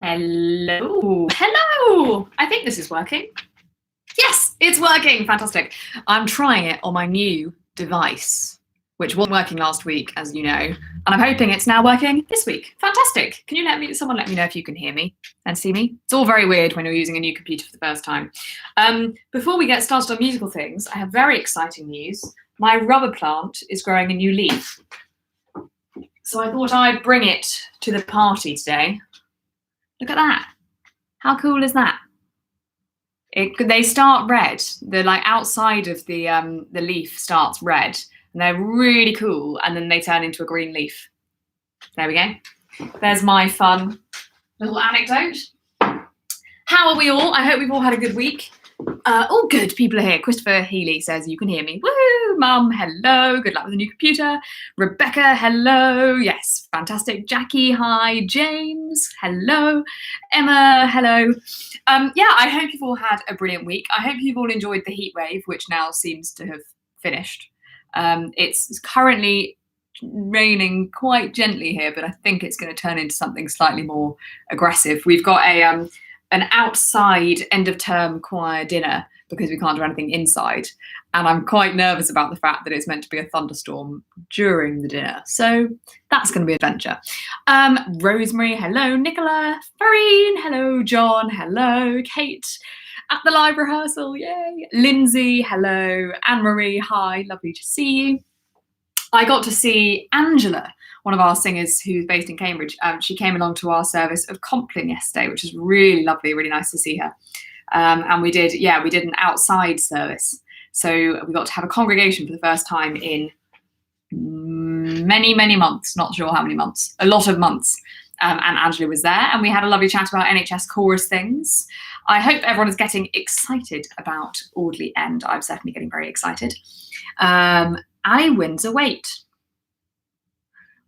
Hello. Hello. I think this is working. Yes, it's working. Fantastic. I'm trying it on my new device, which wasn't working last week, as you know, and I'm hoping it's now working this week. Fantastic. Can you someone let me know if you can hear me and see me? It's all very weird when you're using a new computer for the first time. Before we get started on musical things, I have very exciting news. My rubber plant is growing a new leaf. So I thought I'd bring it to the party today. Look at that. How cool is that? They start red. The outside of the leaf starts red, and they're really cool. And then they turn into a green leaf. There we go. There's my fun little anecdote. How are we all? I hope we've all had a good week. All good. People are here. Christopher Healy says you can hear me. Woo! Mum, hello. Good luck with the new computer. Rebecca, hello. Yes, fantastic. Jackie, hi. James, hello. Emma, hello. Yeah, I hope you've all had a brilliant week. I hope you've all enjoyed the heat wave, which now seems to have finished. It's currently raining quite gently here, but I think it's going to turn into something slightly more aggressive. We've got an outside end of term choir dinner because we can't do anything inside, and I'm quite nervous about the fact that it's meant to be a thunderstorm during the dinner, so that's going to be an adventure. Rosemary, hello. Nicola, Farine, hello. John, hello. Kate at the live rehearsal, yay. Lindsay, hello. Anne-Marie, hi, lovely to see you. I got to see Angela, one of our singers who's based in Cambridge. She came along to our service of Compline yesterday, which was really lovely, really nice to see her. And we did an outside service. So we got to have a congregation for the first time in many, many months, not sure how many months, a lot of months. And Angela was there, and we had a lovely chat about NHS chorus things. I hope everyone is getting excited about Audley End. I'm certainly getting very excited. Ali Windsor Wait.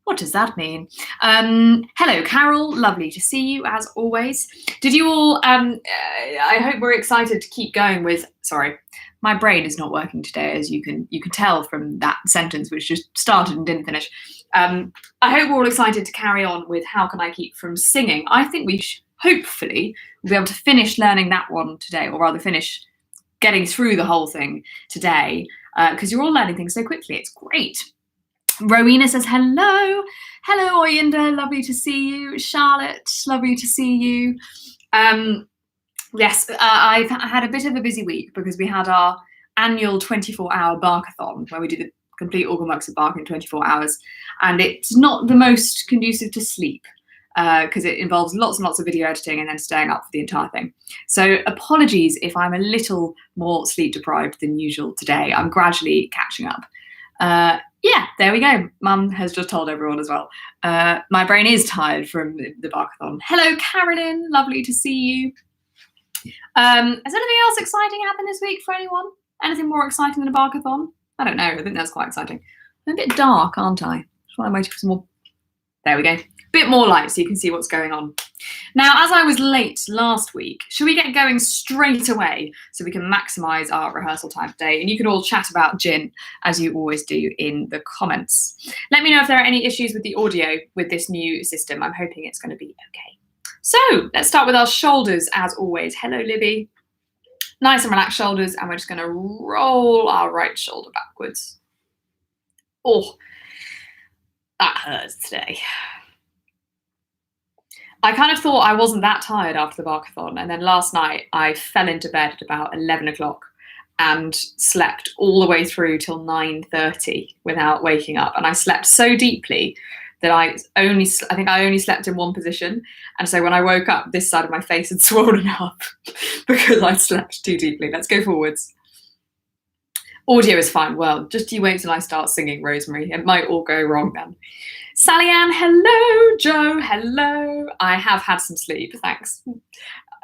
What does that mean? Hello, Carol. Lovely to see you, as always. Did you all... I hope we're excited to keep going with... Sorry, my brain is not working today, as you can tell from that sentence, which just started and didn't finish. I hope we're all excited to carry on with How Can I Keep From Singing. I think we hopefully will be able to finish learning that one today, or rather finish getting through the whole thing today, because you're all learning things so quickly. It's great. Rowena says hello. Hello, Oyinda. Lovely to see you. Charlotte, lovely to see you. Yes, I've had a bit of a busy week because we had our annual 24-hour Barkathon where we do the complete organ works of Bach in 24 hours. And it's not the most conducive to sleep because it involves lots and lots of video editing and then staying up for the entire thing. So apologies if I'm a little more sleep deprived than usual today. I'm gradually catching up. Yeah, there we go. Mum has just told everyone as well. My brain is tired from the Barkathon. Hello, Carolyn. Lovely to see you. Has anything else exciting happened this week for anyone? Anything more exciting than a Barkathon? I don't know. I think that's quite exciting. I'm a bit dark, aren't I? Just while I'm waiting for some more. There we go. Bit more light so you can see what's going on. Now, as I was late last week, should we get going straight away so we can maximise our rehearsal time today? And you can all chat about gin, as you always do in the comments. Let me know if there are any issues with the audio with this new system. I'm hoping it's going to be okay. So let's start with our shoulders, as always. Hello, Libby. Nice and relaxed shoulders, and we're just going to roll our right shoulder backwards. Oh, that hurts today. I kind of thought I wasn't that tired after the Barkathon, and then last night I fell into bed at about 11 o'clock and slept all the way through till 9:30 without waking up. And I slept so deeply that I think I only slept in one position. And so when I woke up, this side of my face had swollen up because I slept too deeply. Let's go forwards. Audio is fine. Well, just you wait till I start singing, Rosemary. It might all go wrong then. Sally Ann, hello. Joe, hello. I have had some sleep, thanks.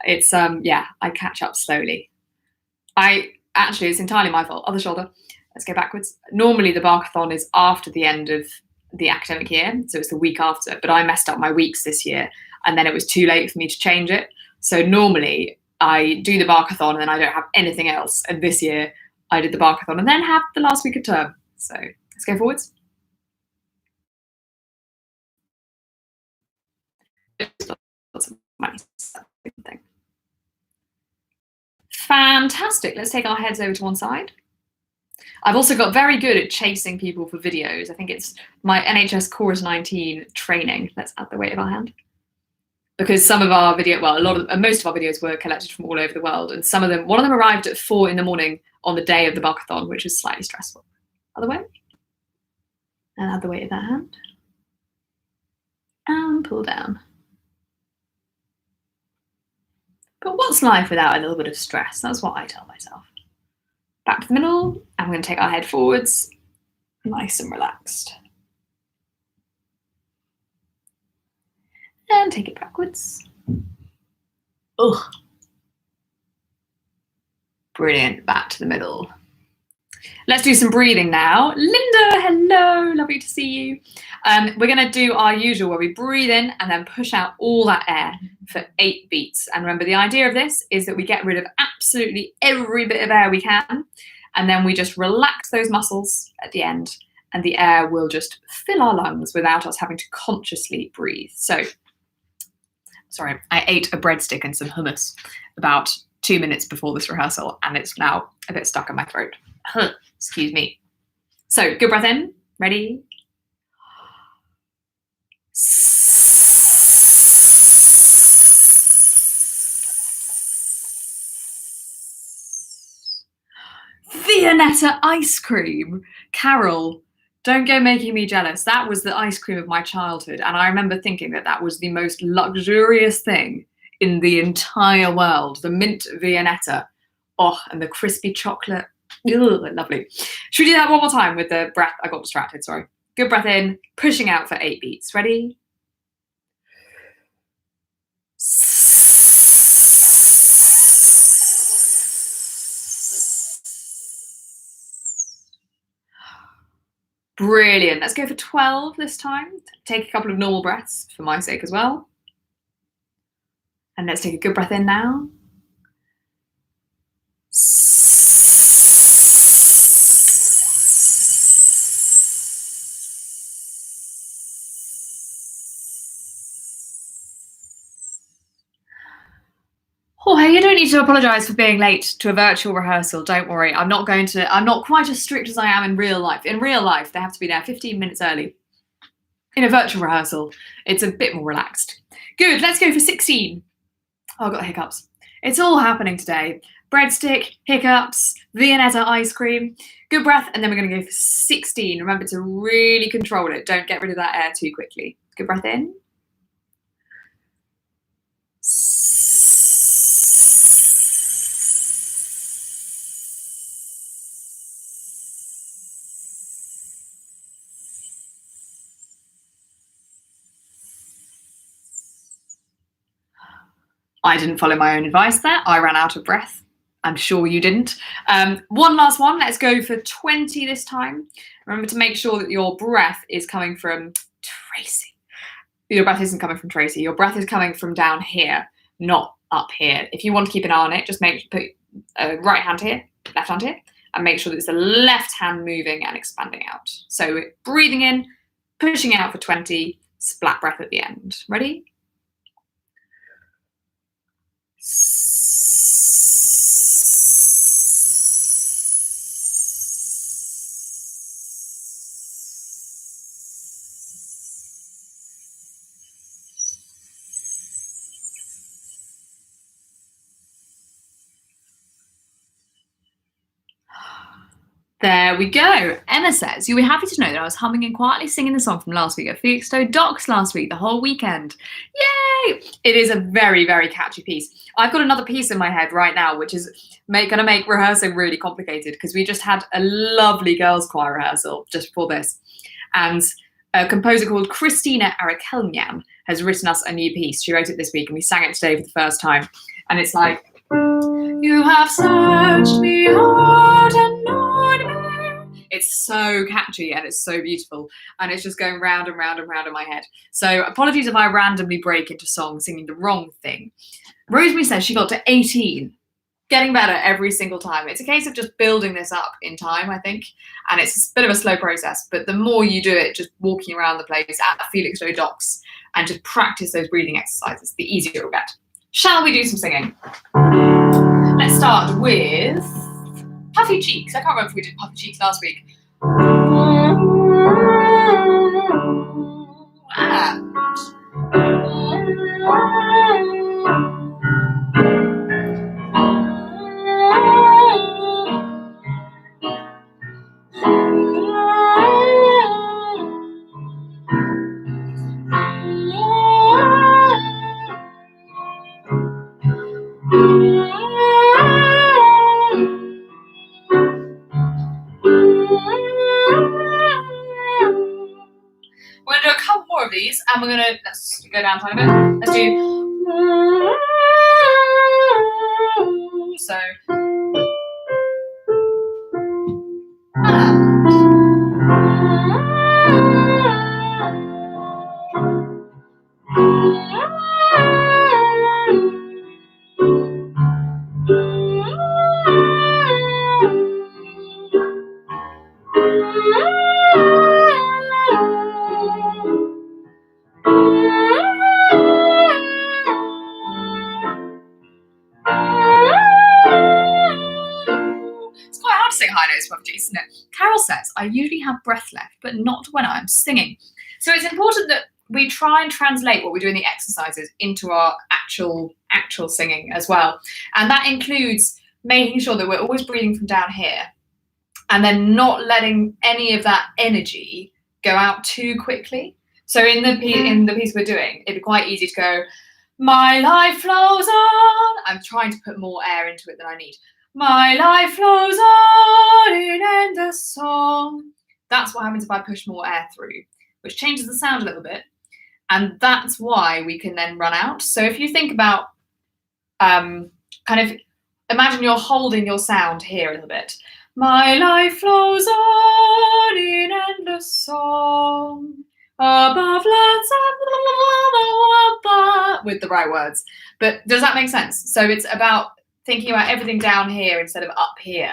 It's, yeah, I catch up slowly. Actually, it's entirely my fault. Other shoulder. Let's go backwards. Normally the Barkathon is after the end of the academic year, so it's the week after, but I messed up my weeks this year, and then it was too late for me to change it. So normally I do the Barkathon and then I don't have anything else. And this year I did the Barkathon and then have the last week of term. So let's go forwards. Lots of money. Fantastic. Let's take our heads over to one side. I've also got very good at chasing people for videos. I think it's my NHS Chorus-19 training. Let's add the weight of our hand. Because some of our most of our videos were collected from all over the world, and one of them arrived at 4 in the morning on the day of the buckathon, which was slightly stressful. Other way. And add the weight of that hand. And pull down. But what's life without a little bit of stress? That's what I tell myself. Back to the middle, and we're going to take our head forwards, nice and relaxed. And take it backwards. Ugh. Brilliant, back to the middle. Let's do some breathing now. Linda, hello, lovely to see you. We're going to do our usual where we breathe in and then push out all that air for 8 beats. And remember, the idea of this is that we get rid of absolutely every bit of air we can, and then we just relax those muscles at the end, and the air will just fill our lungs without us having to consciously breathe. So, sorry, I ate a breadstick and some hummus about 2 minutes before this rehearsal, and it's now a bit stuck in my throat. Excuse me. So, good breath in. Ready? Viennetta ice cream. Carol, don't go making me jealous. That was the ice cream of my childhood, and I remember thinking that that was the most luxurious thing in the entire world. The mint Viennetta. Oh, and the crispy chocolate. Ugh, lovely. Should we do that one more time with the breath? I got distracted, sorry. Good breath in, pushing out for 8 beats. Ready? Brilliant. Let's go for 12 this time. Take a couple of normal breaths for my sake as well. And let's take a good breath in now. Jorge, you don't need to apologise for being late to a virtual rehearsal. Don't worry. I'm not quite as strict as I am in real life. In real life, they have to be there 15 minutes early. In a virtual rehearsal, it's a bit more relaxed. Good, let's go for 16. Oh, I've got the hiccups. It's all happening today. Breadstick, hiccups, Viennetta ice cream. Good breath, and then we're going to go for 16. Remember to really control it. Don't get rid of that air too quickly. Good breath in. I didn't follow my own advice there. I ran out of breath. I'm sure you didn't. One last one. Let's go for 20 this time. Remember to make sure that your breath is coming from Tracy. Your breath isn't coming from Tracy. Your breath is coming from down here, not up here. If you want to keep an eye on it, just put right hand here, left hand here, and make sure that it's the left hand moving and expanding out. So breathing in, pushing out for 20, splat breath at the end. Ready? There we go. Emma says, you'll be happy to know that I was humming and quietly singing the song from last week at Felixstowe Docks last week, the whole weekend. Yay! It is a very, very catchy piece. I've got another piece in my head right now, which is going to make rehearsing really complicated, because we just had a lovely girls' choir rehearsal just before this. And a composer called Christina Arakelnian has written us a new piece. She wrote it this week and we sang it today for the first time. And it's like, you have searched me hard and known me. It's so catchy and it's so beautiful. And it's just going round and round and round in my head. So apologies if I randomly break into song singing the wrong thing. Rosemary says she got to 18. Getting better every single time. It's a case of just building this up in time, I think. And it's a bit of a slow process. But the more you do it, just walking around the place at Felixstowe Docks and just practice those breathing exercises, the easier it will get. Shall we do some singing? Let's Let's start with puffy cheeks. I can't remember if we did puffy cheeks last week. We're going to do a couple more of these, and we're going to, let's go down a bit. Let's do, so, it's quite hard to sing high notes, puffy cheeks, isn't it? Carol says, I usually have breath left, but not when I'm singing. So it's important that we try and translate what we do in the exercises into our actual singing as well. And that includes making sure that we're always breathing from down here and then not letting any of that energy go out too quickly. So in the piece we're doing, it'd be quite easy to go, my life flows on. I'm trying to put more air into it than I need. My life flows on in endless song. That's what happens if I push more air through, which changes the sound a little bit. And that's why we can then run out. So if you think about, kind of imagine you're holding your sound here a little bit. My life flows on in endless song, above lands above, with the right words. But does that make sense? So it's about thinking about everything down here instead of up here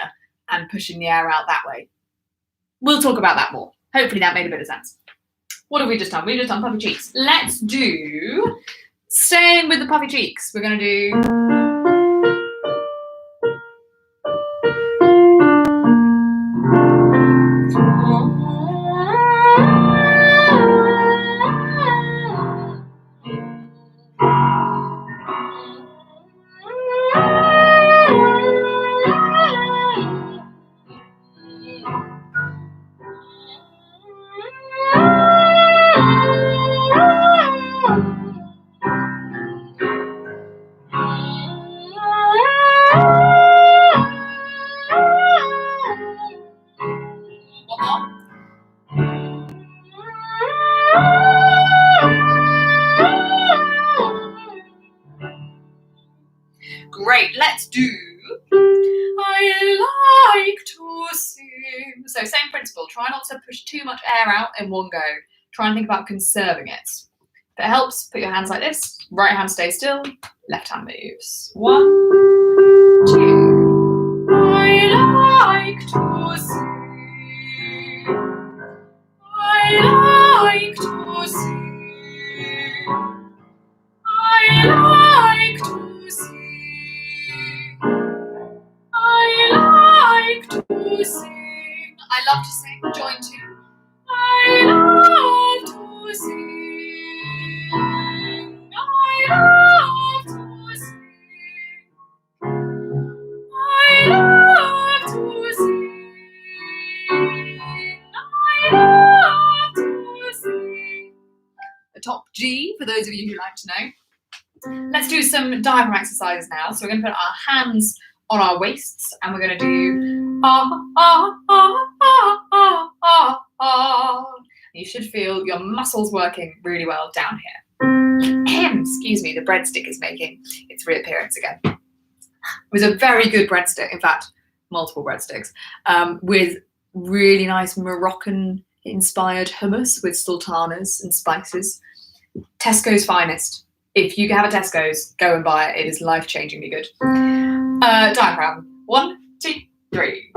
and pushing the air out that way. We'll talk about that more. Hopefully that made a bit of sense. What have we just done? We've just done puffy cheeks. Let's do, staying with the puffy cheeks, we're going to do, great, let's do, I like to sing. So same principle, try not to push too much air out in one go. Try and think about conserving it. If it helps, put your hands like this. Right hand stays still, left hand moves. 1, 2. I like to sing. I like to sing. I like to sing. I like to sing. I love to sing. Join 2. I love to sing. I love to sing. I love to sing. I love to sing. The top G, for those of you who like to know. Let's do some diaphragm exercises now. So we're going to put our hands on our waists and we're going to do You should feel your muscles working really well down here. Excuse me, the breadstick is making its reappearance again. It was a very good breadstick, in fact, multiple breadsticks, with really nice Moroccan-inspired hummus with sultanas and spices. Tesco's finest. If you have a Tesco's, go and buy it. It is life-changingly good. Diaphragm. 1, 2, 3.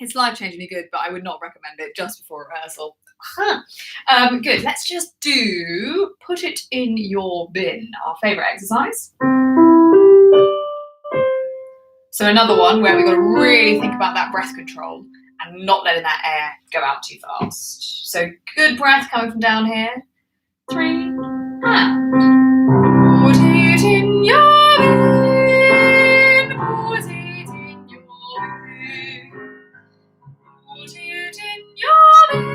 It's life-changingly good, but I would not recommend it just before rehearsal. Good, let's just do Put It In Your Bin, our favourite exercise. So another one where we've got to really think about that breath control and not letting that air go out too fast. So good breath coming from down here. 3, and put it in your bin, put it in your bin, put it in your bin,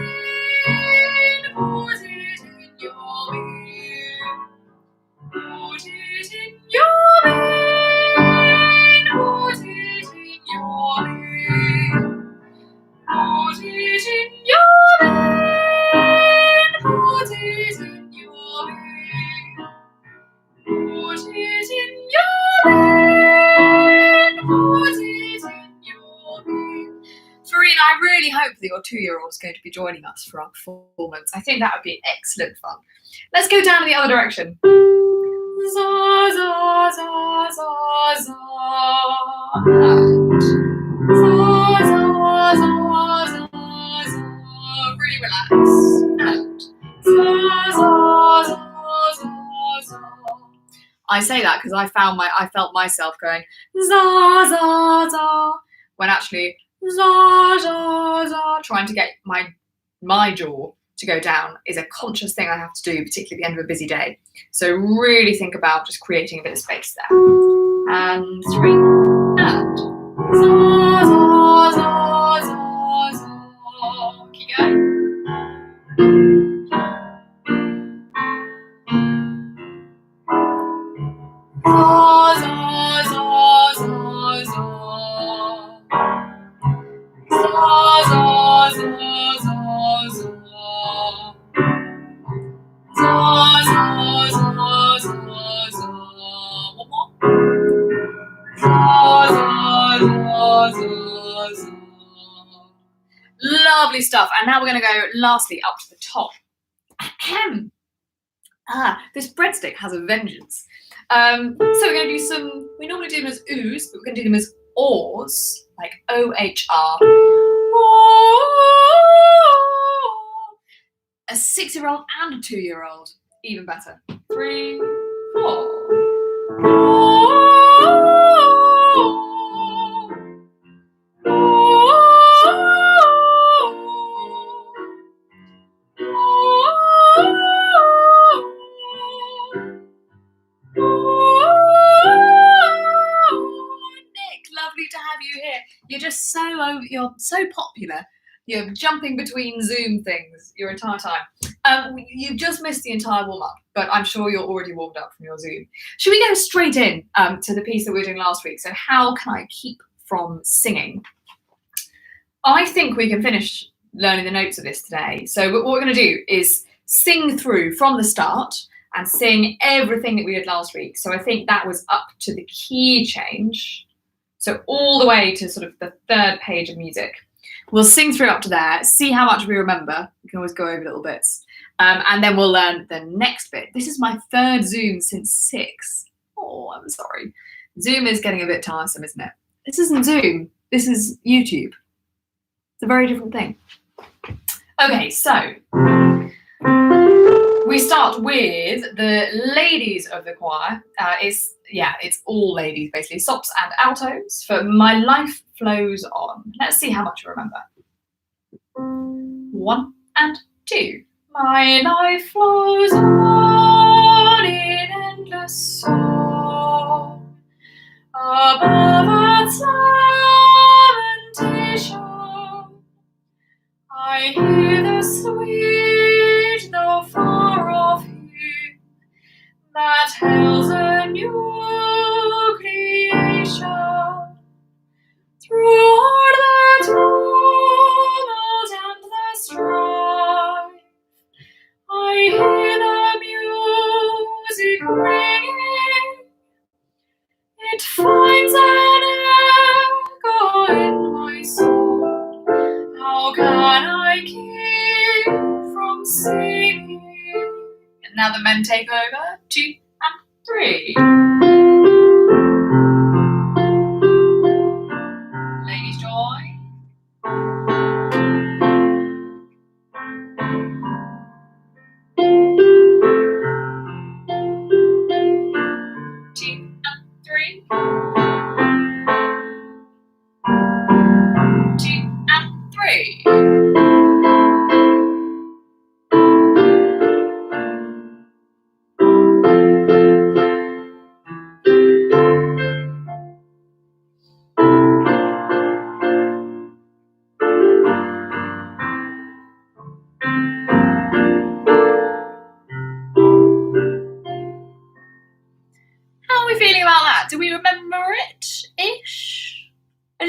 put it in your bin, put it in your bin, put it in your bin, put it in your bin, put it in your bin. Put it in your bin, put it in your bin. Farina, I really hope that your 2-year-old is going to be joining us for our performance. I think that would be excellent fun. Let's go down in the other direction. Za, za, za, za, za. And za, za, za, za, za. Really relax. And za, za, za, za, za. I say that because I felt myself going za za za when actually za za za, trying to get my jaw to go down is a conscious thing I have to do, particularly at the end of a busy day. So really think about just creating a bit of space there. And 3, and za za za za za. Keep going. Za za za za za. Za za za za za. Za za za za za. One more. Za za za za za. Lovely stuff. And now we're going to go lastly up to the top. This breadstick has a vengeance. So we're going to do some, we normally do them as oohs, but we're going to do them as ahs, like O-H-R. A 6-year-old and a 2-year-old, even better. 3, 4. You're just you're so popular. You're jumping between Zoom things your entire time. You've just missed the entire warm-up, but I'm sure you're already warmed up from your Zoom. Should we go straight in to the piece that we were doing last week? So how can I keep from singing? I think we can finish learning the notes of this today. So what we're going to do is sing through from the start and sing everything that we did last week. So I think that was up to the key change. So all the way to sort of the 3rd page of music. We'll sing through up to there, see how much we remember. We can always go over little bits. And then we'll learn the next bit. This is my 3rd Zoom since 6. Oh, I'm sorry. Zoom is getting a bit tiresome, isn't it? This isn't Zoom. This is YouTube. It's a very different thing. Okay, so we start with the ladies of the choir. It's all ladies basically, sops and altos for My Life Flows On. Let's see how much you remember. 1 and 2. My life flows on in endless song, above earth's lamentation. I hear the sweet, though far off hymn that hails a new creation. Through all the tumult and the strife, I hear the music ringing. It finds an echo in my soul. How can I keep from singing? And now the men take over. 2 and 3. Ladies join.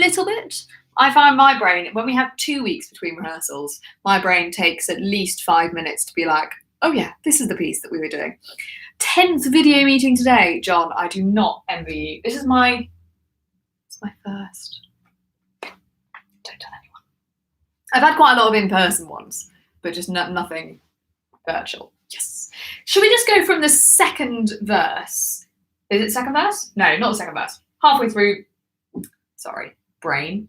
little bit. I find my brain, when we have 2 weeks between rehearsals, my brain takes at least 5 minutes to be like, oh yeah, this is the piece that we were doing. 10th video meeting today. John, I do not envy you. It's my first. Don't tell anyone. I've had quite a lot of in-person ones, but just nothing virtual. Yes. Should we just go from the second verse? Is it second verse? No, not the second verse. Halfway through. Sorry, brain.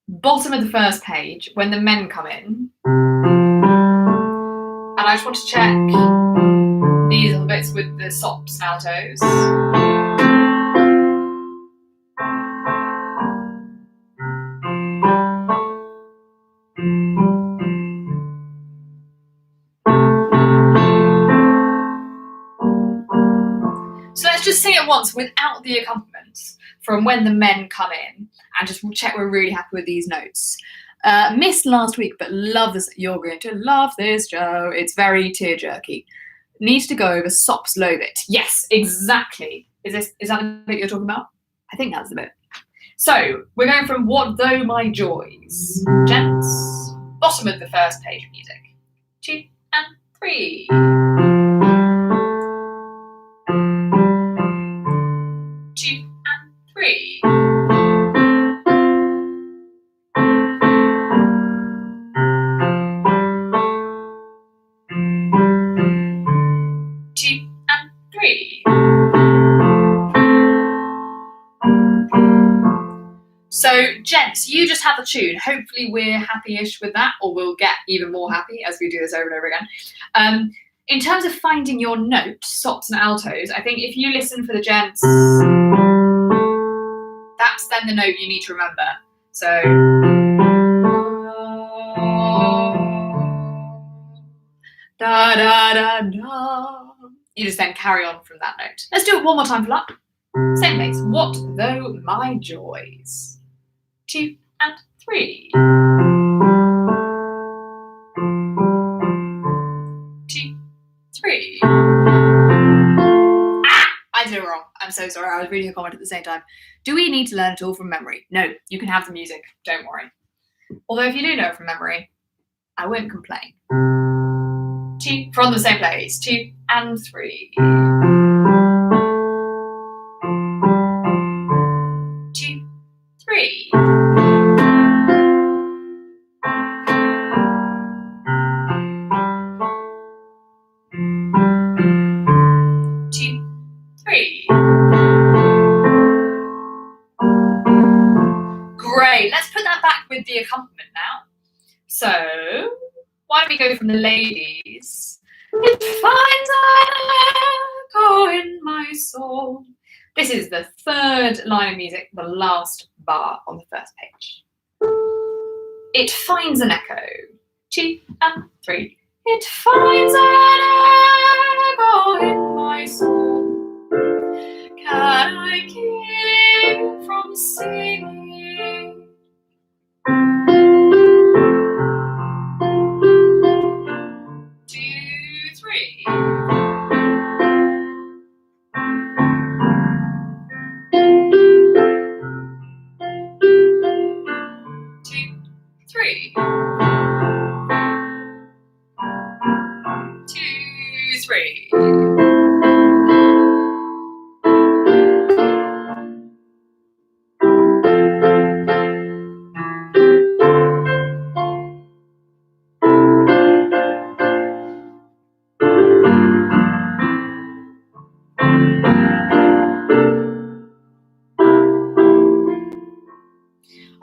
Bottom of the first page, when the men come in. And I just want to check these little bits with the sops and altos. So let's just sing it once without the accompaniment from when the men come in, and just check we're really happy with these notes. Missed last week, but love this. You're going to love this, Joe. It's very tear-jerky. Needs to go over sops low bit. Yes, exactly. Is that the bit you're talking about? I think that's the bit. So we're going from What Though My Joys. Gents, bottom of the first page of music. 2 and 3. 2 and 3. 2 and 3. So, gents, you just have the tune. Hopefully we're happy-ish with that, or we'll get even more happy as we do this over and over again. In terms of finding your note, sops and altos, I think if you listen for the gents, that's then the note you need to remember. So, da da da da. You just then carry on from that note. Let's do it one more time for luck. Same pace. What though my joys. 2 and 3. 2, 3. I did it wrong. I'm so sorry. I was reading a comment at the same time. Do we need to learn it all from memory? No, you can have the music. Don't worry. Although if you do know it from memory, I won't complain. 2 from the same place. 2 and 3. 2, 3. 2, 3. Great. Let's put that back with the accompaniment now. So, why don't we go from the ladies? It finds an echo in my soul. This is the third line of music, the last bar on the first page. It finds an echo. 2 and 3. It finds an echo in my soul. Can I keep from singing? 2, 3. 2, 3. 2, 3.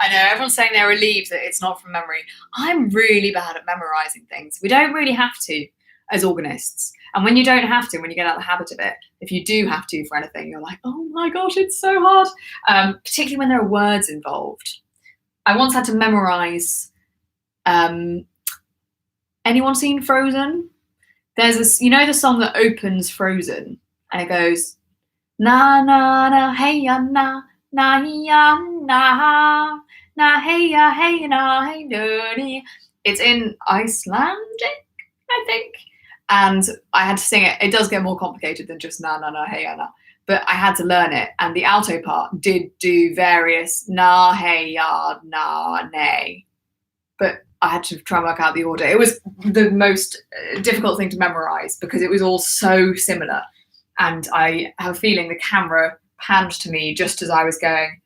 I know, everyone's saying they're relieved that it's not from memory. I'm really bad at memorising things. We don't really have to as organists. And when you don't have to, when you get out of the habit of it, if you do have to for anything, you're like, oh my gosh, it's so hard. Particularly when there are words involved. I once had to memorise, anyone seen Frozen? There's this, you know the song that opens Frozen? And it goes, na na na, hey ya na, na ya na, na hey ya hey na hey dirty. It's in Icelandic, I think. And I had to sing it. It does get more complicated than just na na na hey ya na. but I had to learn it. And the alto part did do various na, hey, yard, na, nay. But I had to try and work out the order. It was the most difficult thing to memorize because it was all so similar. And I have a feeling the camera panned to me just as I was going.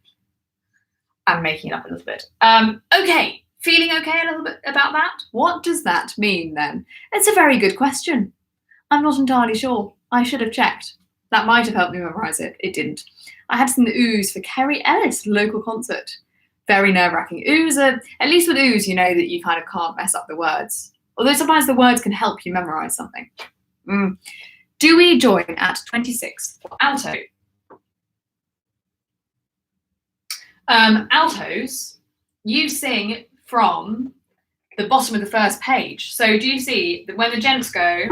I'm making it up a little bit. Okay, feeling okay a little bit about that? What does that mean then? It's a very good question. I'm not entirely sure. I should have checked. That might have helped me memorize it. It didn't. I had to sing the oohs for Kerry Ellis local concert. Very nerve-wracking. Oohs are, at least with oohs, you know that you kind of can't mess up the words. Although sometimes the words can help you memorize something. Do we join at 26 for alto? Altos, you sing from the bottom of the first page. So do you see that when the gents go,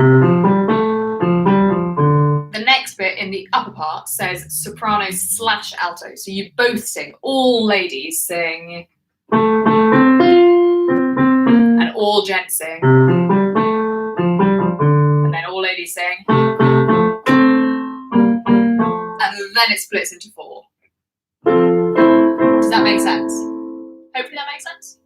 the next bit in the upper part says soprano / alto. So you both sing, all ladies sing, and all gents sing, and then all ladies sing, and then it splits into 4. Does that make sense? Hopefully that makes sense.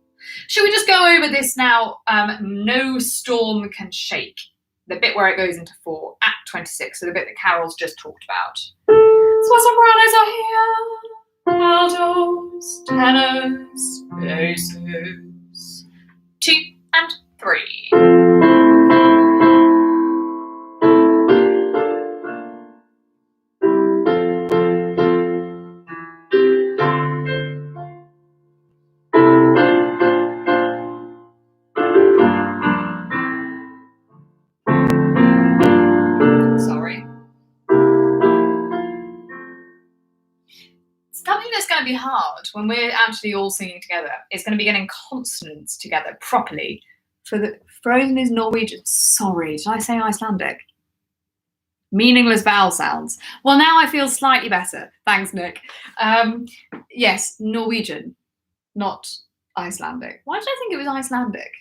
Should we just go over this now? No storm can shake. The bit where it goes into 4 at 26, so the bit that Carol's just talked about. So sopranos are here, altos, tenors, basses, 2 and 3. Sorry. Something that's going to be hard when we're actually all singing together is going to be getting consonants together properly. For the Frozen is Norwegian. Sorry, did I say Icelandic? Meaningless vowel sounds. Well, now I feel slightly better. Thanks, Nick. Yes, Norwegian, not Icelandic. Why did I think it was Icelandic?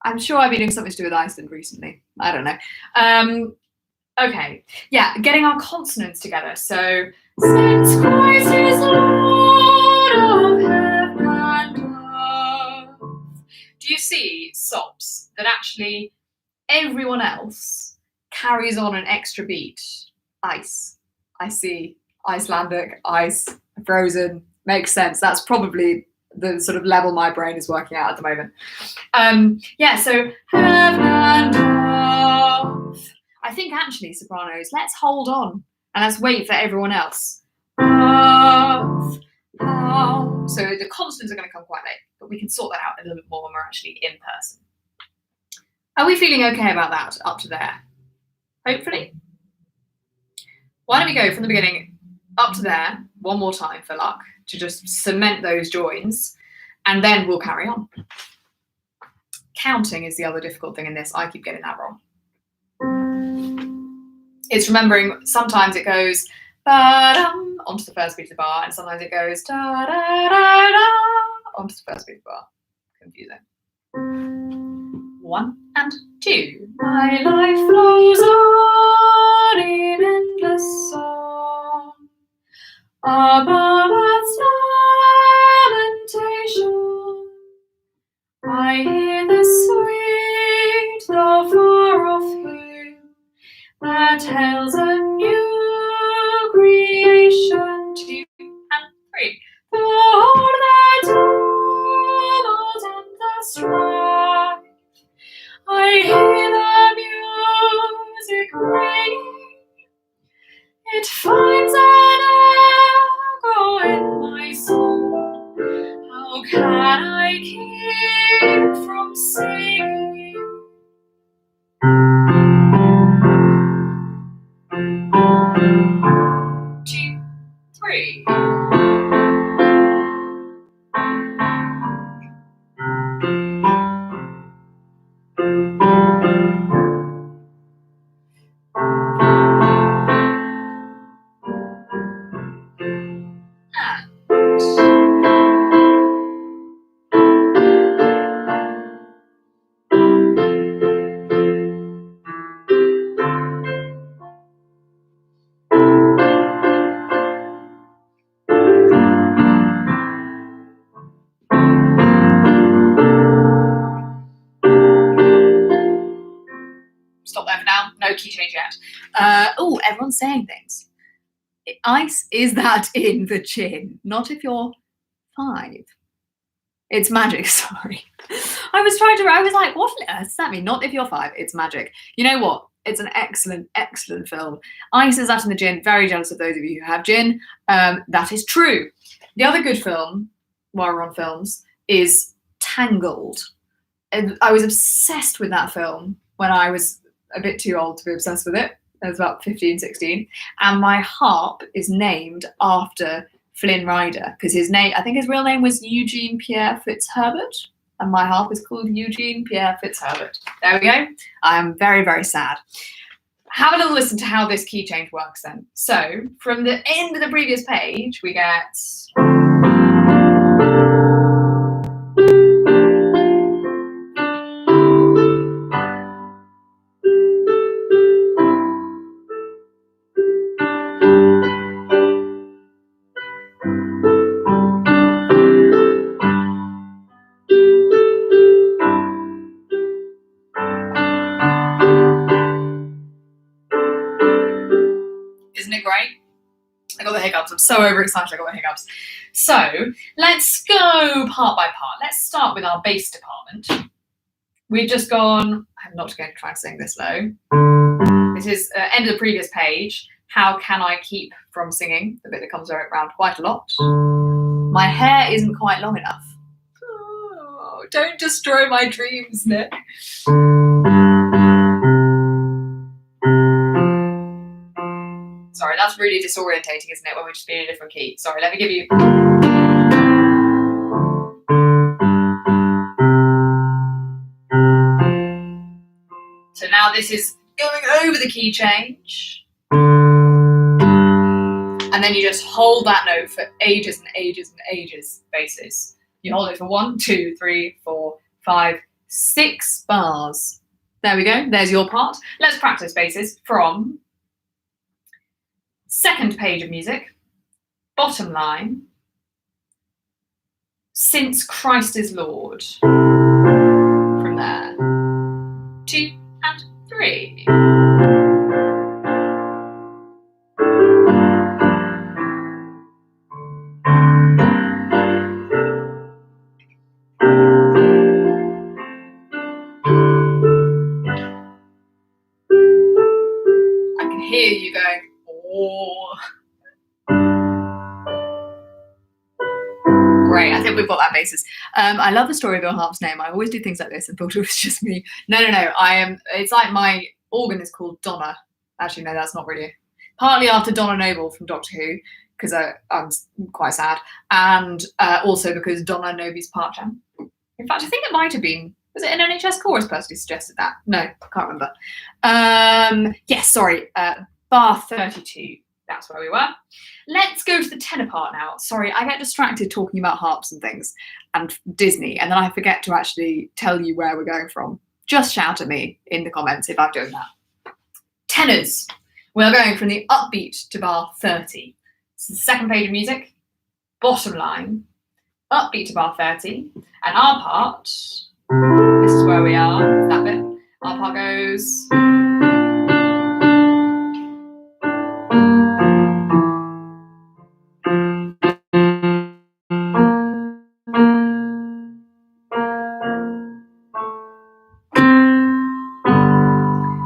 I'm sure I've been doing something to do with Iceland recently. I don't know. Okay, yeah, getting our consonants together. So, since Christ is Lord of heaven and earth. Do you see stops that actually everyone else carries on an extra beat? Ice. I see. Icelandic, ice, frozen. Makes sense. That's probably the sort of level my brain is working out at the moment. Yeah, so heaven and earth. I think actually, sopranos, let's hold on and let's wait for everyone else. Earth, earth. So the consonants are going to come quite late, but we can sort that out a little bit more when we're actually in person. Are we feeling okay about that up to there? Hopefully. Why don't we go from the beginning up to there one more time for luck to just cement those joins, and then we'll carry on. Counting is the other difficult thing in this. I keep getting that wrong. It's remembering sometimes it goes ba-dum onto the first beat of the bar, and sometimes it goes da-da-da-da onto the first beat of the bar. Confusing. 1 and 2. My life flows on in endless song above earth's lamentation. I hear the sweet, the far-off hymn that hails a new creation. 2 and 3. Lord, the tumult and the strife, I hear the music ringing. It finds an echo in my soul. How can I keep from singing? 2, 3. no key change yet. Oh, everyone's saying things. Ice, is that in the chin? Not if you're 5. It's magic, sorry. I was like, what on earth does that mean? Not if you're 5, it's magic. You know what? It's an excellent, excellent film. Ice, is that in the gin? Very jealous of those of you who have gin. That is true. The other good film, while we're on films, is Tangled. And I was obsessed with that film when I was a bit too old to be obsessed with it. I was about 15, 16. And my harp is named after Flynn Rider, because his name, I think his real name was Eugene Pierre Fitzherbert, and my harp is called Eugene Pierre Fitzherbert. There we go. I am very, very sad. Have a little listen to how this key change works then. So from the end of the previous page, we get... Isn't it great? I got the hiccups. I'm so overexcited I got the hiccups. So let's go part by part. Let's start with our bass department. We've just gone, I'm not going to try and sing this low. This is end of the previous page. How can I keep from singing? The bit that comes around quite a lot. My hair isn't quite long enough. Oh, don't destroy my dreams, Nick. Sorry, that's really disorientating, isn't it, when we're just being in a different key? Sorry, let me give you... So now this is going over the key change. And then you just hold that note for ages and ages and ages, basses. You hold it for 1, 2, 3, 4, 5, 6 bars. There we go, there's your part. Let's practice basses from... Second page of music, bottom line, since Christ is Lord. From there, 2 and 3. I can hear you going, oh. Great, I think we've got that basis. I love the story of your harp's name. I always do things like this and thought it was just me. No, it's like my organ is called Donna. Actually, no, that's not really. Partly after Donna Noble from Doctor Who, because I'm quite sad, and also because Donna Noby's part jam. In fact, I think it might have been, was it an NHS chorus person who suggested that? No, I can't remember. Yes, sorry, bar 32. That's where we were. Let's go to the tenor part now. Sorry, I get distracted talking about harps and things and Disney, and then I forget to actually tell you where we're going from. Just shout at me in the comments if I'm doing that. Tenors. We're going from the upbeat to bar 30. This is the second page of music. Bottom line, upbeat to bar 30. And our part, this is where we are, that bit. Our part goes...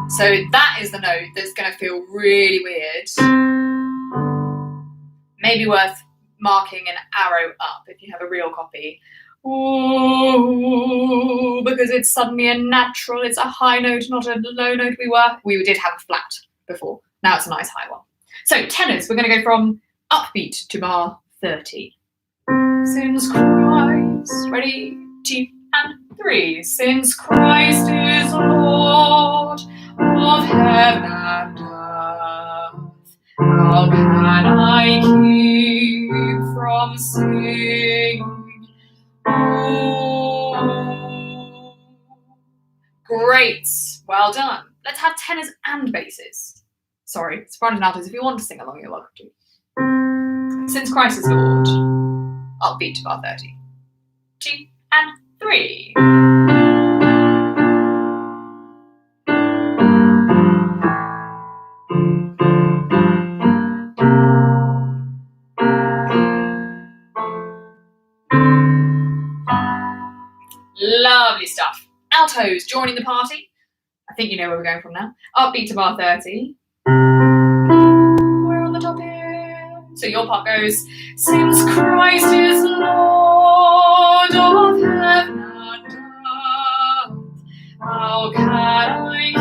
So that is the note that's going to feel really weird. Maybe worth marking an arrow up if you have a real copy. Ooh, because it's suddenly a natural, it's a high note, not a low note. We did have a flat before. Now it's a nice high one. So tenors, we're going to go from upbeat to bar 30. Since Christ, ready, 2 and 3. Since Christ is Lord of heaven and earth, how can I keep from singing? Oh. Great, well done. Let's have tenors and basses. Sorry, sopranos and altos. If you want to sing along, you're welcome to. Since Christ is Lord, upbeat to bar 30. 2 and 3. Lovely stuff. Altos joining the party. I think you know where we're going from now. Upbeat to bar 30. We're on the top here. So your part goes, since Christ is Lord of heaven and earth, how can I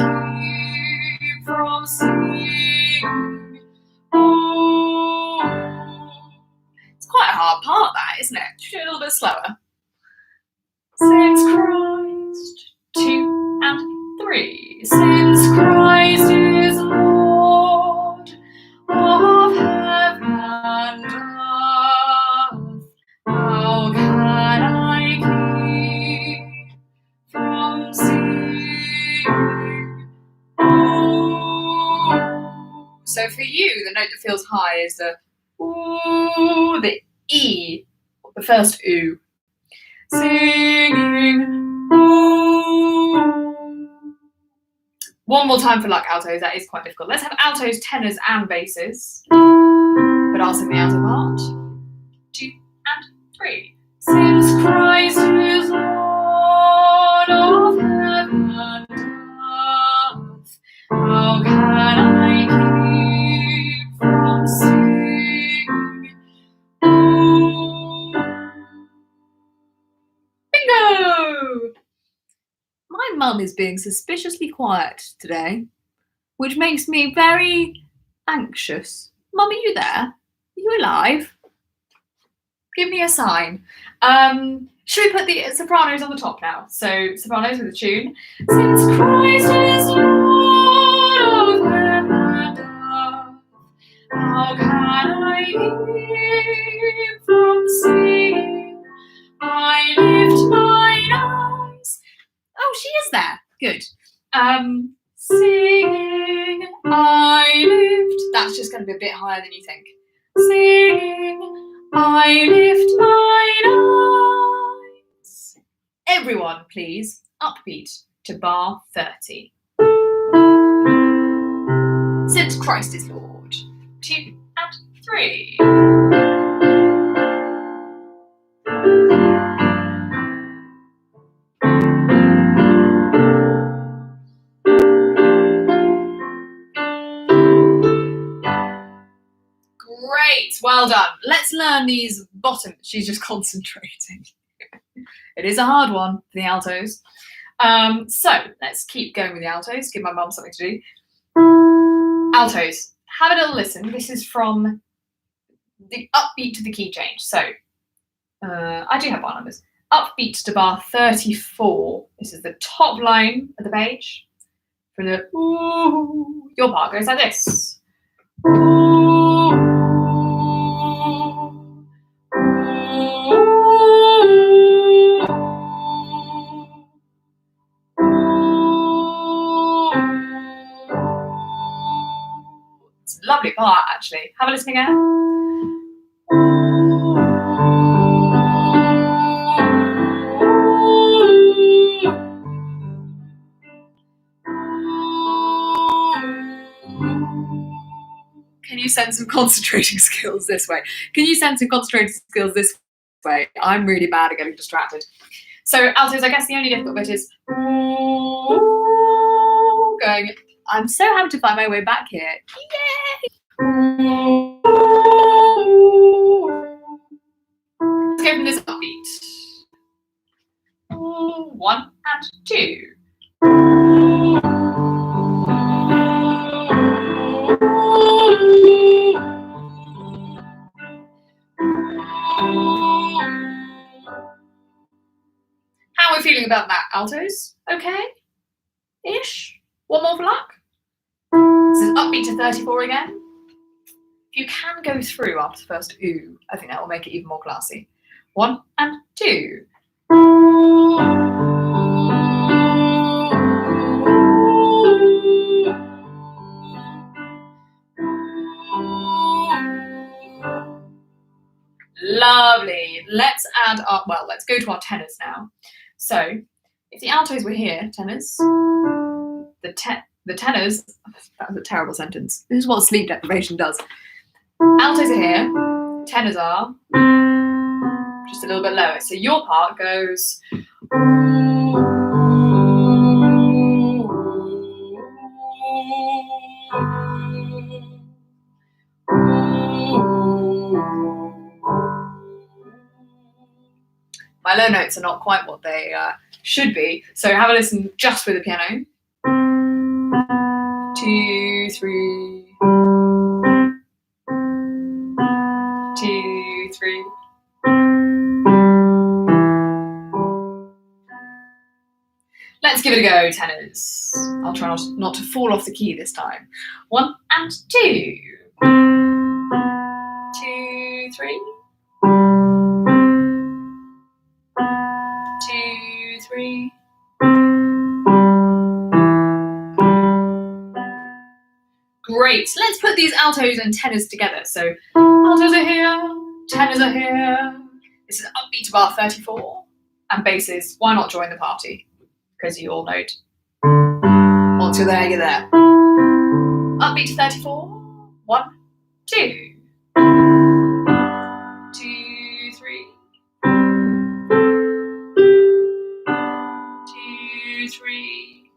keep from singing? Oh. It's quite a hard part, that, isn't it? Should do it a little bit slower. Since Christ, 2 and 3. Since Christ is Lord of heaven and earth, how can I keep from singing? Ooh. So for you, the note that feels high is the ooh, the E, the first oo. Singing. Ooh. One more time for luck, altos. That is quite difficult. Let's have altos, tenors, and basses. But I'll sing the alto part. 2 and 3. Since Christ is Lord of heaven and earth, how can I keep from singing? Ooh. Bingo! My mum is being suspiciously quiet today, which makes me very anxious. Mum, are you there? Are you alive? Give me a sign. Should we put the sopranos on the top now? So sopranos with a tune. Since Christ is Lord of heaven and earth, how can I keep from singing? I lift mine eyes. Oh, she is there. Good. Singing, I lift. That's just going to be a bit higher than you think. Singing, I lift mine eyes. Everyone, please, upbeat to bar 30. Since Christ is Lord. 2 and 3. Great, well done. Let's learn these bottom. She's just concentrating. It is a hard one for the altos. So let's keep going with the altos. Give my mum something to do. Altos, have a little listen. This is from the upbeat to the key change. So I do have bar numbers. Upbeat to bar 34. This is the top line of the page. From the ooh, your part goes like this. Ooh. It's a lovely part, actually. Have a listen again. Can you send some concentrating skills this way? Can you send some concentrating skills this way? I'm really bad at getting distracted. So altos, I guess the only difficult bit is going. I'm so happy to find my way back here. Yay! Let's go from this upbeat. 1 and 2. How are we feeling about that, altos? Okay-ish? One more for luck? This is upbeat to 34 again. If you can go through after the first ooh, I think that will make it even more classy. 1 and 2. Lovely. Let's add up. Well, let's go to our tenors now. So, if the altos were here, tenors, The tenors, that was a terrible sentence. This is what sleep deprivation does. Altos are here, tenors are just a little bit lower. So your part goes. My low notes are not quite what they should be, so have a listen just with the piano. 2, 3. 2, 3. Let's give it a go, tenors. I'll try not to fall off the key this time. 1 and 2. 2, 3. 2, 3. Great. Let's put these altos and tenors together. So altos are here, tenors are here. This is upbeat to bar 34. And basses, why not join the party? Because you all know it. Once you're there, you're there. Upbeat to 34. 1, 2. 2, 3. 2, 3.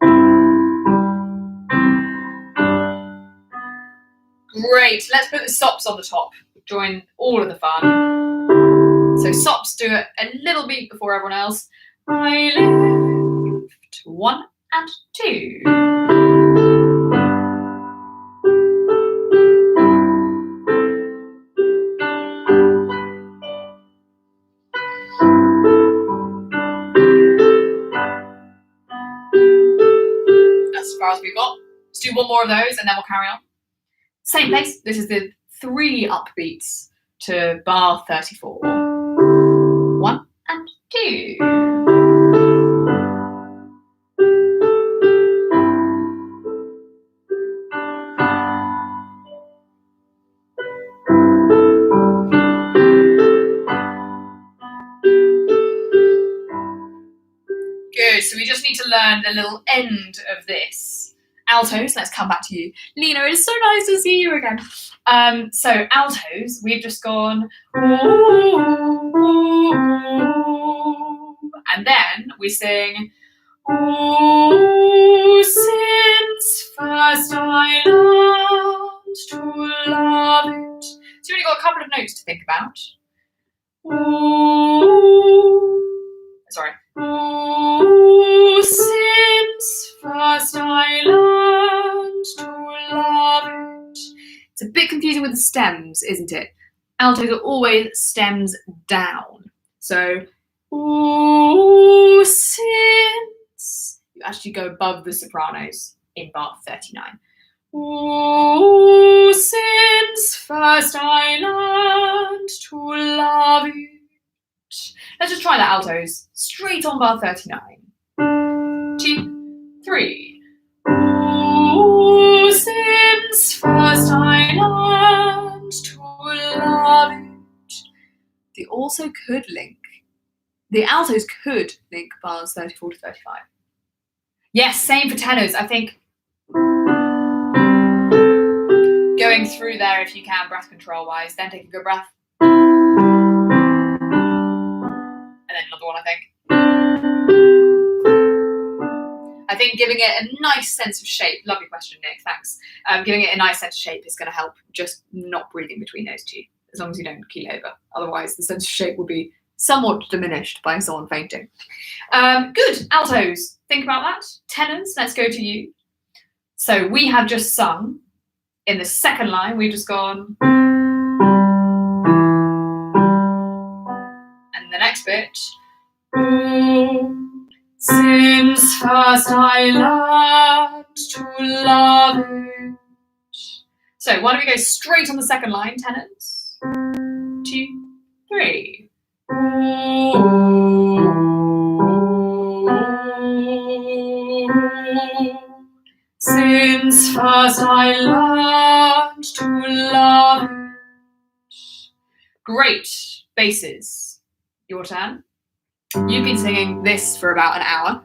Great. Let's put the sops on the top. Join all of the fun. So sops do it a little beat before everyone else. I lift. 1 and 2. That's as far as we've got. Let's do one more of those and then we'll carry on. Same pace. This is the 3 upbeats to bar 34. 1 and 2. Good, so we just need to learn the little end of this. Altos, let's come back to you. Lena, it's so nice to see you again. So altos, we've just gone, ooh, and then we sing, ooh, since first I learned to love it. So you've only got a couple of notes to think about. Ooh, sorry. Ooh, since first I learned to love it. It's a bit confusing with the stems, isn't it? Altos are always stems down. So, ooh, since you actually go above the sopranos in bar 39. Ooh, since first I learned to love it. Let's just try that altos. Straight on bar 39. 2, 3. Ooh, since first I learned to love it. They also could link. The altos could link bars 34 to 35. Yes, same for tenors. I think going through there if you can, breath control wise, then take a good breath. And then another one, I think giving it a nice sense of shape. Lovely question, Nick, thanks. Giving it a nice sense of shape is going to help just not breathing between those two, as long as you don't keel over. Otherwise, the sense of shape will be somewhat diminished by someone fainting. Good, altos, think about that. Tenors, let's go to you. So we have just sung. In the second line, we've just gone. And the next bit. Since first I learned to love it. So why don't we go straight on the second line, tenors? 2, 3. Since first I learned to love it. Great. Basses. Your turn. You've been singing this for about an hour.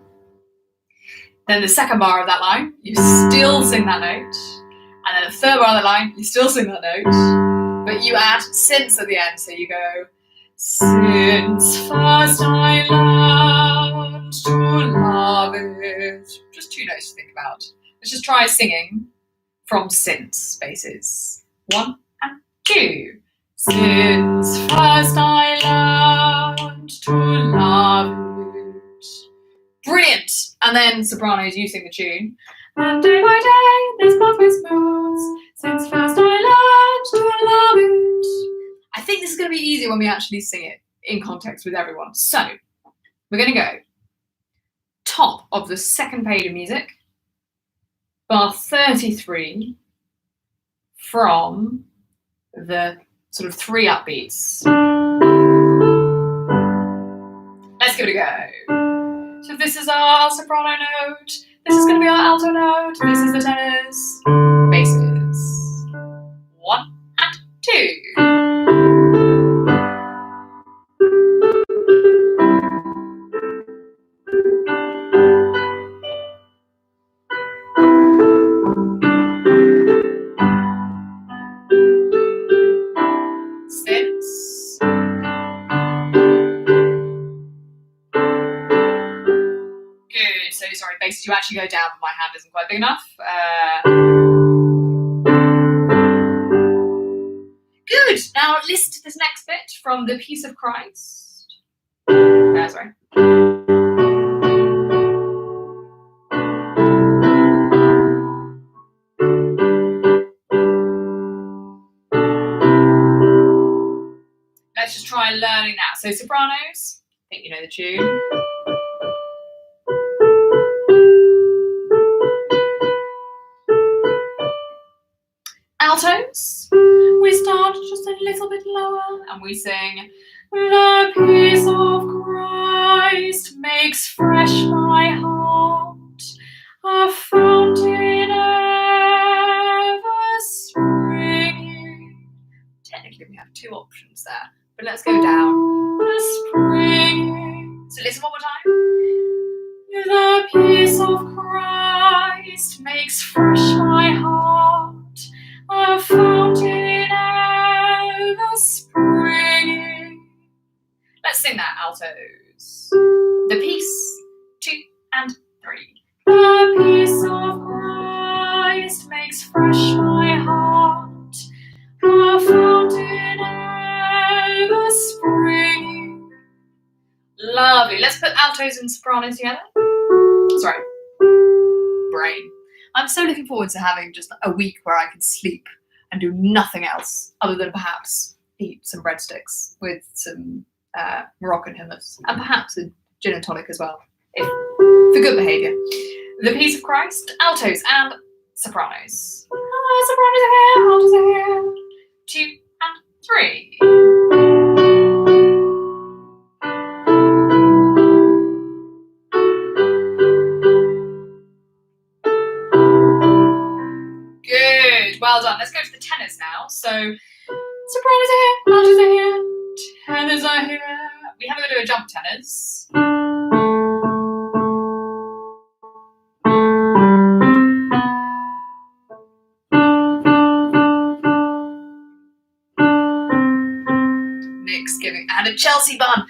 Then the second bar of that line, you still sing that note. And then the third bar of that line, you still sing that note. But you add since at the end. So you go, since first I learned to love it. Just 2 notes to think about. Let's just try singing from since spaces. 1 and 2. Since first I learned to love it. Brilliant! And then sopranos, you sing the tune. And day by day, this pathway moves. Since first I learned to love it. I think this is going to be easier when we actually sing it in context with everyone. So, we're going to go top of the second page of music, bar 33, from the sort of 3 upbeats. Let's give it a go. So this is our soprano note, this is going to be our alto note, this is the tenors, basses. 1 and 2. Since. Good. So sorry, basses, you actually go down, but my hand isn't quite big enough. Good. Now listen to this next bit from the Peace of Christ. Sorry. Let's just try learning that. So sopranos, I think you know the tune. Altos, we start just a little bit lower and we sing, the peace of Christ makes fresh my heart, a fountain ever springing. Technically we have 2 options there, but let's go down. The springing. So listen one more time. The peace of Christ makes fresh my heart, a fountain ever springing. Let's sing that, altos. The peace, 2 and 3. The peace of Christ makes fresh my heart, a fountain ever springing. Lovely. Let's put altos and sopranos together. Sorry. Brain. I'm so looking forward to having just a week where I can sleep and do nothing else other than perhaps eat some breadsticks with some Moroccan hummus and perhaps a gin and tonic as well, if for good behaviour. The Peace of Christ, altos and sopranos. Sopranos are here, altos are here. 2 and 3. Good, well done. Let's go to the tenors now. So, sopranos are here, altos are here, tenors are here. We have a bit of a jump tenors. Nick's giving, and a Chelsea bun.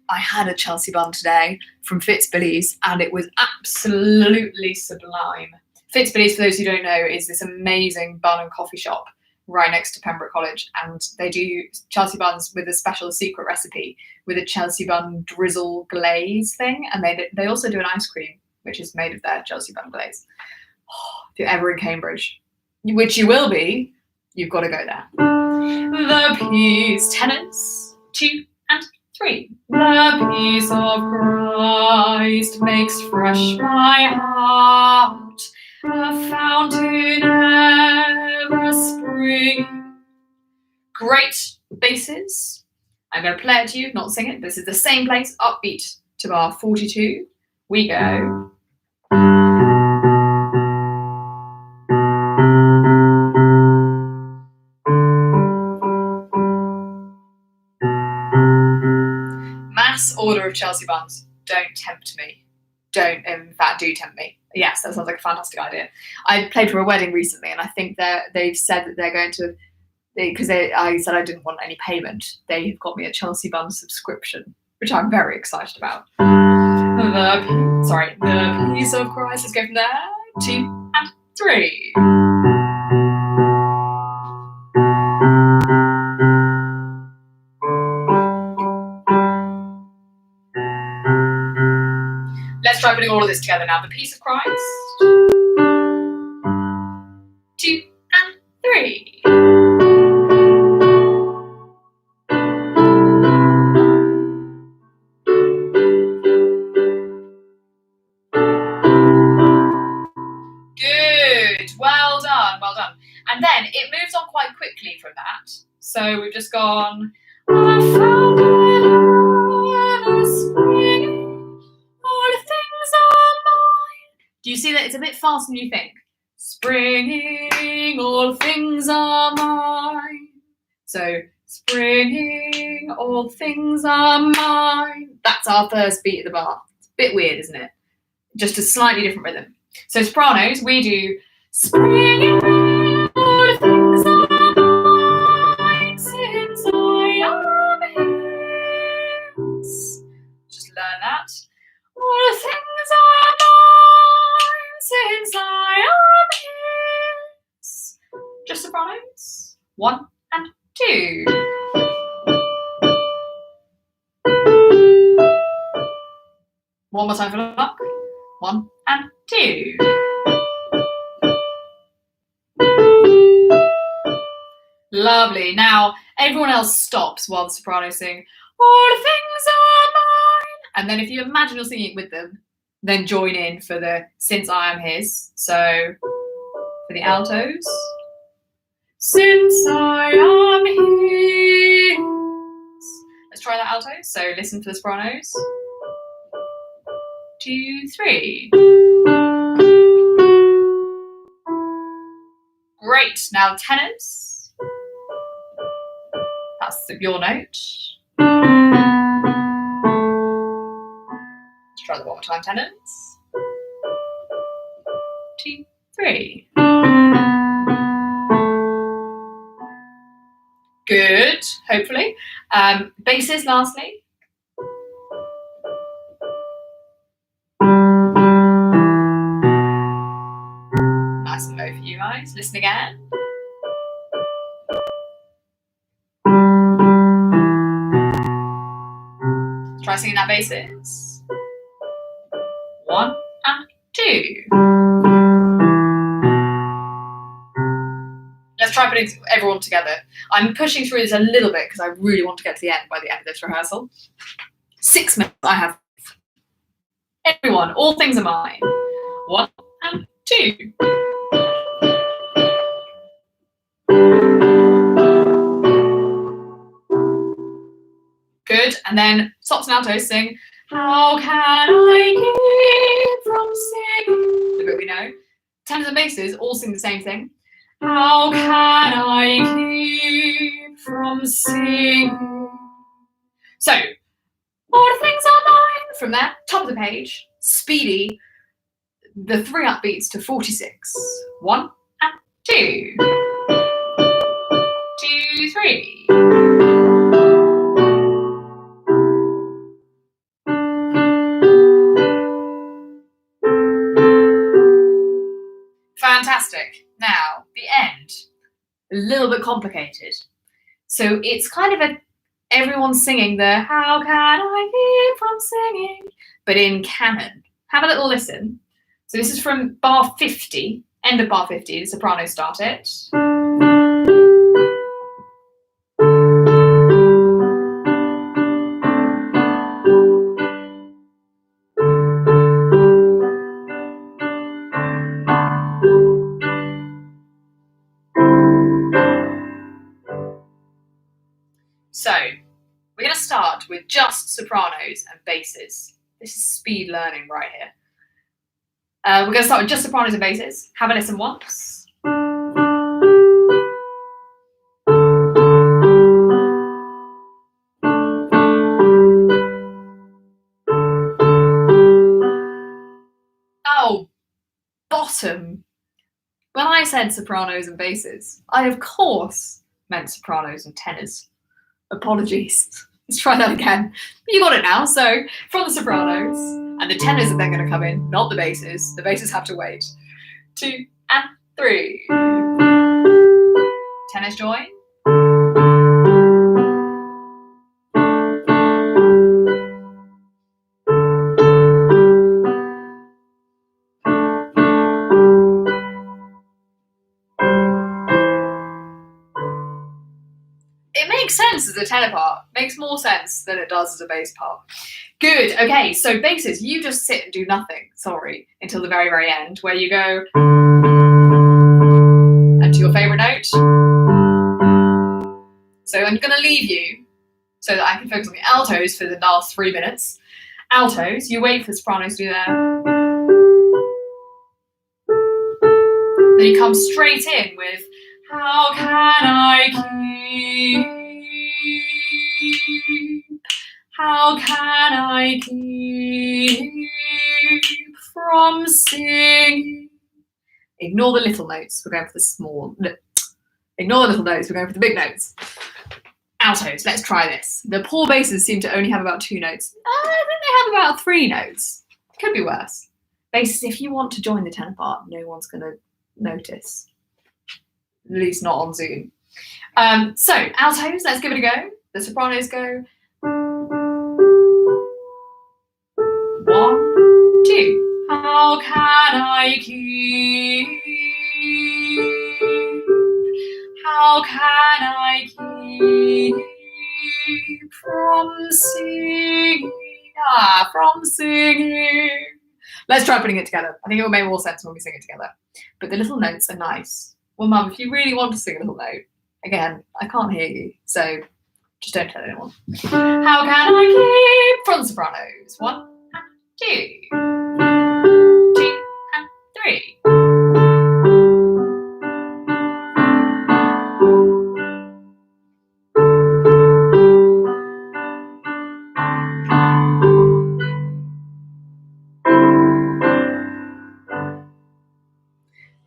I had a Chelsea bun today from Fitzbilly's and it was absolutely sublime. Fitzbilly's, for those who don't know, is this amazing bun and coffee shop right next to Pembroke College, and they do Chelsea buns with a special secret recipe with a Chelsea bun drizzle glaze thing, and they also do an ice cream which is made of their Chelsea bun glaze. Oh, if you're ever in Cambridge, which you will be, you've got to go there. The peace, tenors, 2 and 3. The peace of Christ makes fresh my heart, a fountain ever spring. Great basses. I'm going to play it to you, not sing it. This is the same place, upbeat to bar 42. We go. Mass order of Chelsea buns. Don't tempt me. don't in fact do tempt me. Yes, that sounds like a fantastic idea. I played for a wedding recently, and I think they've said that they're going to, because I said I didn't want any payment, they've got me a Chelsea Bun subscription, which I'm very excited about. The peace of Christ. Let's go from there. 2 and 3. Let's try putting all of this together now. The peace of Christ. 2 and 3. Good. Well done. Well done. And then it moves on quite quickly from that. So we've just gone. I found a spring, all things are mine. Do you see that it's a bit faster than you think? Springing, all things are mine. So springing, all things are mine. That's our first beat of the bar. It's a bit weird, isn't it? Just a slightly different rhythm. So sopranos, we do springing, all things are mine, since I am his. Just learn that. All things are mine, since I am his. Just sopranos. 1 and 2. One more time for luck. 1 and 2. Lovely. Now everyone else stops while the sopranos sing, all things are mine. And then if you imagine you're singing it with them, then join in for the since I am his. So for the altos, since I am his. Let's try that altos. So listen for the sopranos. 2, 3. Great. Now tenors. That's your note. Let's try that one more time, tenors. 2, 3. Good, hopefully. Basses, lastly. Nice and low for you guys. Listen again. Try singing that basses. 1 and 2. Let's try putting everyone together. I'm pushing through this a little bit because I really want to get to the end by the end of this rehearsal. 6 minutes I have. Everyone, all things are mine. 1 and 2. Good, and then sops and altos sing, how can I keep from singing? The bit we know. Tenors and basses all sing the same thing. How can I keep from singing? So, all things are mine. From there, top of the page, speedy, the 3 upbeats to 46. 1 and 2. 2, 3. Fantastic. Now, the end, a little bit complicated. So it's kind of everyone singing the how can I keep from singing, but in canon. Have a little listen. So this is from bar 50, end of bar 50, the sopranos start it. So we're going to start with just sopranos and basses. This is speed learning right here. We're going to start with just sopranos and basses. Have a listen once. bottom. When I said sopranos and basses, I of course meant sopranos and tenors. Apologies. Let's try that again. You got it now. So from the sopranos, and the tenors are then going to come in, not the basses. The basses have to wait. 2 and 3. Tenors join. It makes sense as a tenor part. Makes more sense than it does as a bass part. Good. Okay, so basses, you just sit and do nothing, sorry, until the very, very end, where you go and to your favourite note. So I'm going to leave you so that I can focus on the altos for the last 3 minutes. Altos, you wait for the sopranos to do that. Then you come straight in with, how can I keep? How can I keep from singing? Ignore the little notes, we're going for the small. Ignore the little notes, we're going for the big notes. Altos, let's try this. The poor basses seem to only have about 2 notes. I think they have about 3 notes. Could be worse. Basses, if you want to join the tenor part, no one's going to notice. At least not on Zoom. So, altos, let's give it a go. The sopranos go. 1, 2. How can I keep? How can I keep from singing? From singing. Let's try putting it together. I think it will make more sense when we sing it together. But the little notes are nice. Well, Mum, if you really want to sing a little note, again, I can't hear you, so just don't tell anyone. How can I keep from the sopranos? 1 and 2. 2 and 3.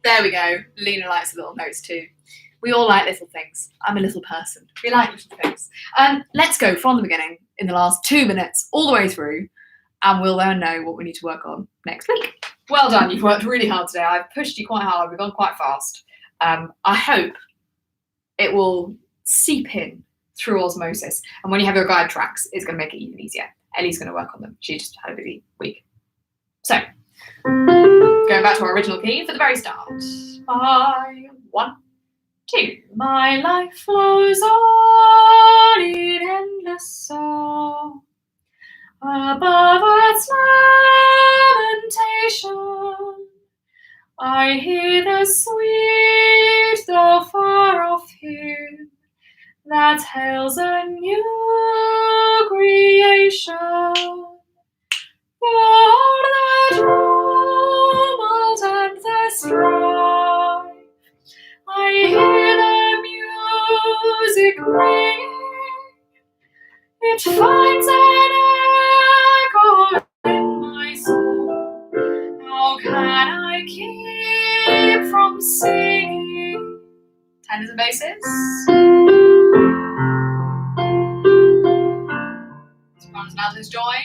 There we go. Lena likes the little notes too. We all like little things. I'm a little person. We like little things. Let's go from the beginning in the last 2 minutes all the way through, and we'll then know what we need to work on next week. Well done. You've worked really hard today. I've pushed you quite hard. We've gone quite fast. I hope it will seep in through osmosis. And when you have your guide tracks, it's going to make it even easier. Ellie's going to work on them. She just had a busy week. So, going back to our original key for the very start. 1, 2. My life flows on in endless song above earth's lamentation. I hear the sweet, though far off hymn that hails a new creation. Lord, the tumult and the strife, I hear the music ringing. It finds an echo in my soul. How can I keep from singing? Tenors and basses. Sopranos and altos join.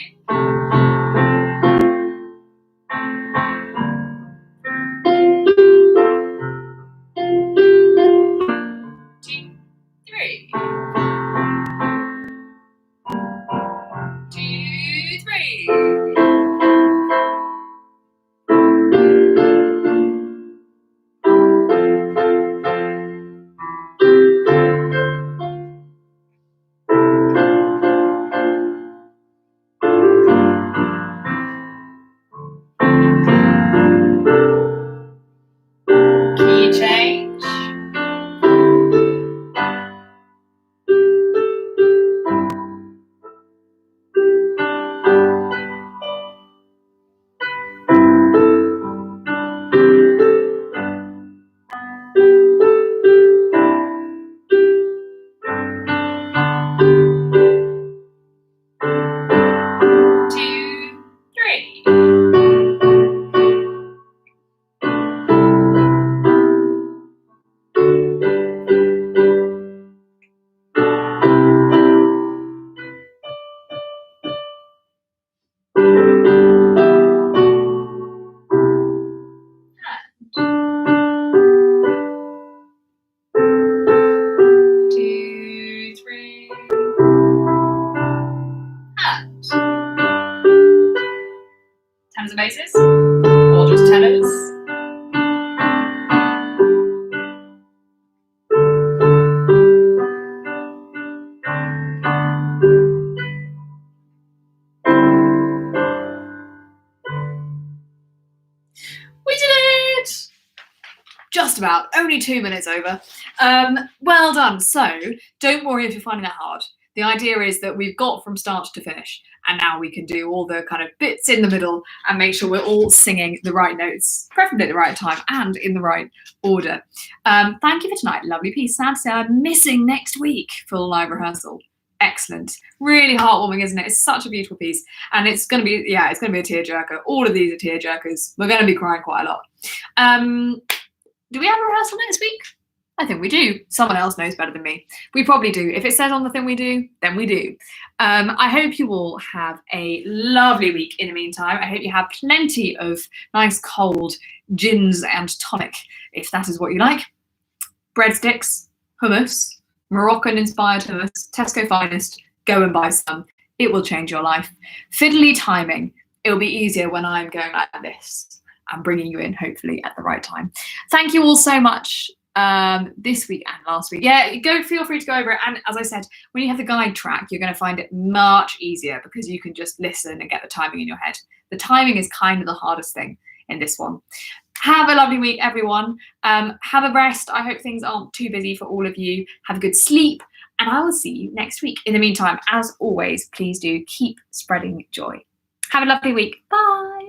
Two, three. And tenors and basses, or just tenors. We did it! Just about, only 2 minutes over. Well done. So don't worry if you're finding that hard. The idea is that we've got from start to finish, and now we can do all the kind of bits in the middle and make sure we're all singing the right notes, preferably at the right time and in the right order. Thank you for tonight. Lovely piece. Sad to say I'm missing next week for live rehearsal. Excellent. Really heartwarming, isn't it? It's such a beautiful piece. And it's going to be, yeah, it's going to be a tearjerker. All of these are tearjerkers. We're going to be crying quite a lot. Do we have a rehearsal next week? I think we do. Someone else knows better than me. We probably do. If it says on the thing we do, then we do. I hope you all have a lovely week in the meantime. I hope you have plenty of nice cold gins and tonic, if that is what you like. Breadsticks, hummus, Moroccan-inspired hummus, Tesco finest. Go and buy some. It will change your life. Fiddly timing. It'll be easier when I'm going like this and bringing you in, hopefully, at the right time. Thank you all so much. This week and last week. Yeah, feel free to go over it. And as I said, when you have the guide track, you're going to find it much easier because you can just listen and get the timing in your head. The timing is kind of the hardest thing in this one. Have a lovely week, everyone. Have a rest. I hope things aren't too busy for all of you. Have a good sleep, and I will see you next week. In the meantime, as always, please do keep spreading joy. Have a lovely week. Bye.